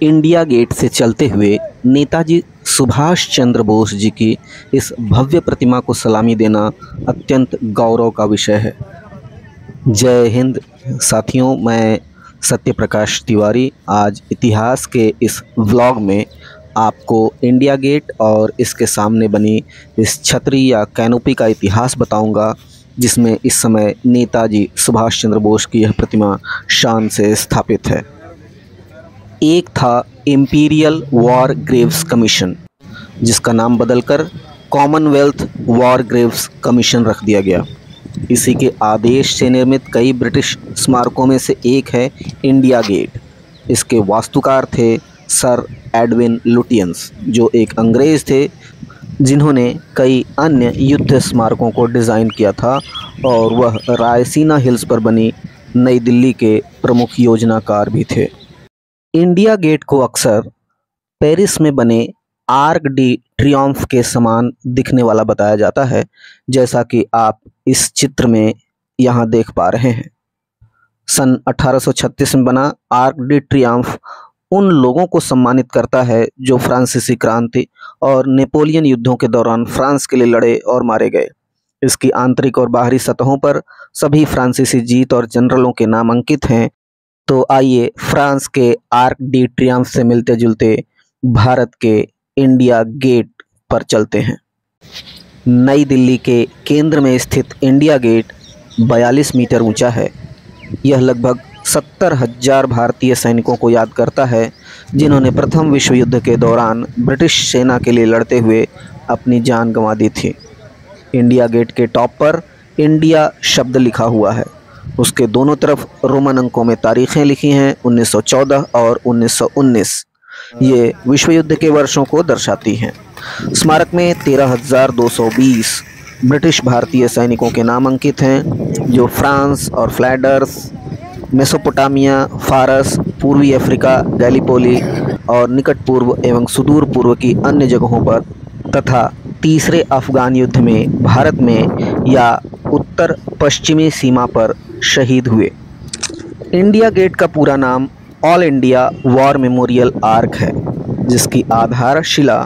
India gate से चलते हुए नेताजी सुभाष चंद्र बोस जी की इस भव्य प्रतिमा को सलामी देना अत्यंत गौरव का विषय है। जय हिंद साथियों, मैं सत्य प्रकाश तिवारी आज इतिहास के इस व्लॉग में आपको इंडिया गेट और इसके सामने बनी इस छतरी या कैनोपी का इतिहास बताऊंगा, जिसमें इस समय नेताजी सुभाष चंद्र बोस की यह प्रतिमा शान से स्थापित है। एक था इम्पीरियल वॉर ग्रेव्स कमीशन, जिसका नाम बदलकर कॉमनवेल्थ वॉर ग्रेव्स कमीशन रख दिया गया। इसी के आदेश से निर्मित कई ब्रिटिश स्मारकों में से एक है इंडिया गेट। इसके वास्तुकार थे सर एडविन लुटियंस, जो एक अंग्रेज़ थे जिन्होंने कई अन्य युद्ध स्मारकों को डिज़ाइन किया था, और वह रायसीना हिल्स पर बनी नई दिल्ली के प्रमुख योजनाकार भी थे। इंडिया गेट को अक्सर पेरिस में बने आर्क डी ट्रियम्फ के समान दिखने वाला बताया जाता है, जैसा कि आप इस चित्र में यहाँ देख पा रहे हैं। सन 1836 में बना आर्क डी ट्रियम्फ उन लोगों को सम्मानित करता है जो फ्रांसीसी क्रांति और नेपोलियन युद्धों के दौरान फ्रांस के लिए लड़े और मारे गए। इसकी आंतरिक और बाहरी सतहों पर सभी फ्रांसीसी जीत और जनरलों के नाम अंकित हैं। तो आइए फ्रांस के आर्क डी ट्रियम्फ से मिलते जुलते भारत के इंडिया गेट पर चलते हैं। नई दिल्ली के केंद्र में स्थित इंडिया गेट 42 मीटर ऊंचा है। यह लगभग 70,000 भारतीय सैनिकों को याद करता है, जिन्होंने प्रथम विश्व युद्ध के दौरान ब्रिटिश सेना के लिए लड़ते हुए अपनी जान गंवा दी थी। इंडिया गेट के टॉप पर इंडिया शब्द लिखा हुआ है। उसके दोनों तरफ रोमन अंकों में तारीखें लिखी हैं, 1914 और 1919। ये विश्व युद्ध के वर्षों को दर्शाती हैं। स्मारक में 13,220 ब्रिटिश भारतीय सैनिकों के नाम अंकित हैं, जो फ्रांस और फ्लैंडर्स, मेसोपोटामिया, फारस, पूर्वी अफ्रीका, गैलीपोली और निकट पूर्व एवं सुदूर पूर्व की अन्य जगहों पर तथा तीसरे अफगान युद्ध में भारत में या उत्तर पश्चिमी सीमा पर शहीद हुए। इंडिया गेट का पूरा नाम all India war memorial arc है, जिसकी आधारशिला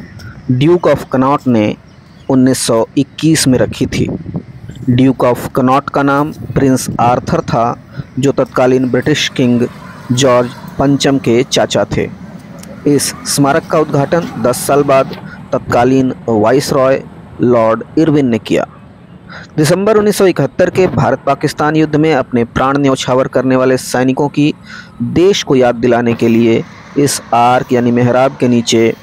ड्यूक ऑफ कनॉट ने 1921 में रखी थी। ड्यूक ऑफ कनॉट का नाम प्रिंस आर्थर था, जो तत्कालीन ब्रिटिश किंग जॉर्ज पंचम के चाचा थे। इस स्मारक का उद्घाटन 10 साल बाद तत्कालीन वाइसरॉय लॉर्ड इरविन ने किया। दिसंबर 1971 के भारत पाकिस्तान युद्ध में अपने प्राण न्यौछावर करने वाले सैनिकों की देश को याद दिलाने के लिए इस आर्क यानी मेहराब के नीचे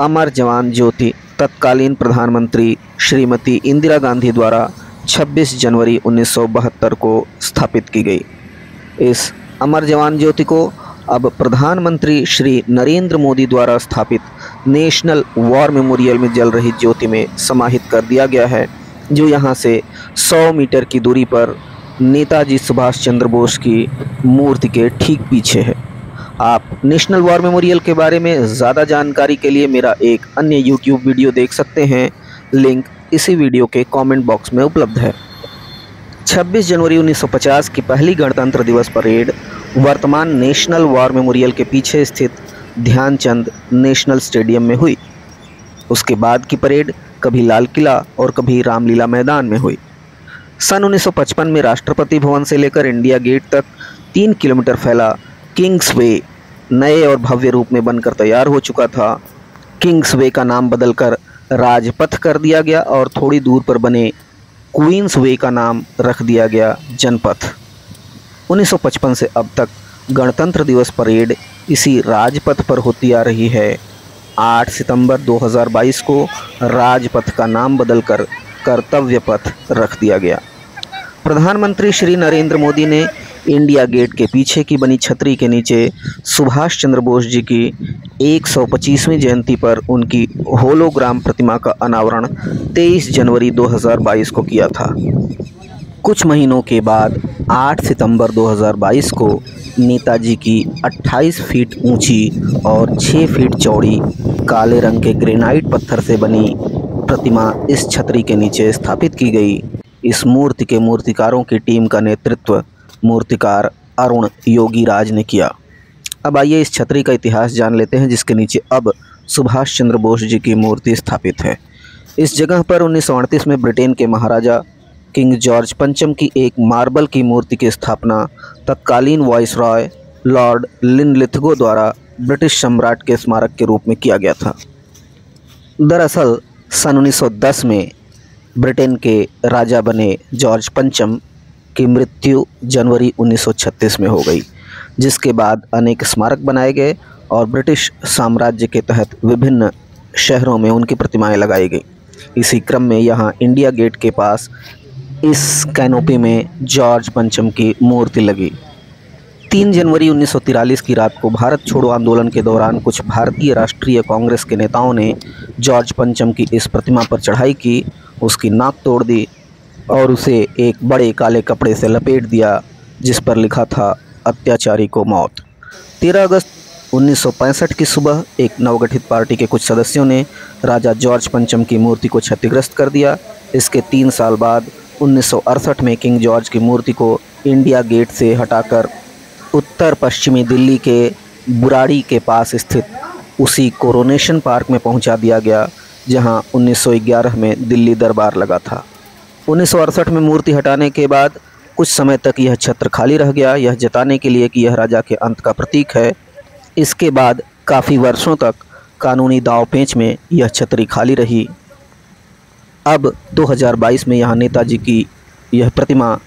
अमर जवान ज्योति तत्कालीन प्रधानमंत्री श्रीमती इंदिरा गांधी द्वारा 26 जनवरी 1972 को स्थापित की गई। इस अमर जवान ज्योति को अब प्रधानमंत्री श्री नरेंद्र मोदी द्वारा स्थापित नेशनल वॉर मेमोरियल में जल रही ज्योति में समाहित कर दिया गया है, जो यहाँ से 100 मीटर की दूरी पर नेताजी सुभाष चंद्र बोस की मूर्ति के ठीक पीछे है। आप नेशनल वॉर मेमोरियल के बारे में ज़्यादा जानकारी के लिए मेरा एक अन्य YouTube वीडियो देख सकते हैं। लिंक इसी वीडियो के कमेंट बॉक्स में उपलब्ध है। 26 जनवरी 1950 की पहली गणतंत्र दिवस परेड वर्तमान नेशनल वॉर मेमोरियल के पीछे स्थित ध्यानचंद नेशनल स्टेडियम में हुई। उसके बाद की परेड कभी लाल किला और कभी रामलीला मैदान में हुई। सन 1955 में राष्ट्रपति भवन से लेकर इंडिया गेट तक 3 किलोमीटर फैला किंग्स वे नए और भव्य रूप में बनकर तैयार हो चुका था। किंग्स वे का नाम बदलकर राजपथ कर दिया गया और थोड़ी दूर पर बने क्वींस वे का नाम रख दिया गया जनपथ। 1955 से अब तक गणतंत्र दिवस परेड इसी राजपथ पर होती आ रही है। 8 सितंबर 2022 को राजपथ का नाम बदलकर कर्तव्य पथ रख दिया गया। प्रधानमंत्री श्री नरेंद्र मोदी ने इंडिया गेट के पीछे की बनी छतरी के नीचे सुभाष चंद्र बोस जी की 125वीं जयंती पर उनकी होलोग्राम प्रतिमा का अनावरण 23 जनवरी 2022 को किया था। कुछ महीनों के बाद 8 सितंबर 2022 को नेताजी की 28 फीट ऊंची और 6 फीट चौड़ी काले रंग के ग्रेनाइट पत्थर से बनी प्रतिमा इस छतरी के नीचे स्थापित की गई। इस मूर्ति के मूर्तिकारों की टीम का नेतृत्व मूर्तिकार अरुण योगी राज ने किया। अब आइए इस छतरी का इतिहास जान लेते हैं, जिसके नीचे अब सुभाष चंद्र बोस जी की मूर्ति स्थापित है। इस जगह पर 1938 में ब्रिटेन के महाराजा किंग जॉर्ज पंचम की एक मार्बल की मूर्ति की स्थापना तत्कालीन वाइसरॉय लॉर्ड लिनलिथगो द्वारा ब्रिटिश सम्राट के स्मारक के रूप में किया गया था। दरअसल सन 1910 में ब्रिटेन के राजा बने जॉर्ज पंचम की मृत्यु जनवरी 1936 में हो गई, जिसके बाद अनेक स्मारक बनाए गए और ब्रिटिश साम्राज्य के तहत विभिन्न शहरों में उनकी प्रतिमाएं लगाई गई। इसी क्रम में यहाँ इंडिया गेट के पास इस कैनोपी में जॉर्ज पंचम की मूर्ति लगी। 3 जनवरी 1943 की रात को भारत छोड़ो आंदोलन के दौरान कुछ भारतीय राष्ट्रीय कांग्रेस के नेताओं ने जॉर्ज पंचम की इस प्रतिमा पर चढ़ाई की, उसकी नाक तोड़ दी और उसे एक बड़े काले कपड़े से लपेट दिया, जिस पर लिखा था अत्याचारी को मौत। 13 अगस्त 1965 की सुबह एक नवगठित पार्टी के कुछ सदस्यों ने राजा जॉर्ज पंचम की मूर्ति को क्षतिग्रस्त कर दिया। इसके 3 साल बाद 1968 में किंग जॉर्ज की मूर्ति को इंडिया गेट से हटाकर उत्तर पश्चिमी दिल्ली के बुराड़ी के पास स्थित उसी कोरोनेशन पार्क में पहुंचा दिया गया, जहां 1911 में दिल्ली दरबार लगा था। 1968 में मूर्ति हटाने के बाद कुछ समय तक यह छत्र खाली रह गया, यह जताने के लिए कि यह राजा के अंत का प्रतीक है। इसके बाद काफ़ी वर्षों तक कानूनी दांव-पेंच में यह छतरी खाली रही। अब 2022 में यहाँ नेताजी की यह प्रतिमा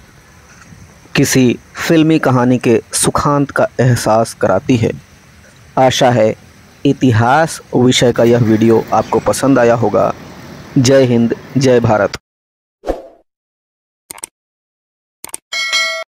किसी फिल्मी कहानी के सुखांत का एहसास कराती है। आशा है इतिहास विषय का यह वीडियो आपको पसंद आया होगा। जय हिंद, जय भारत।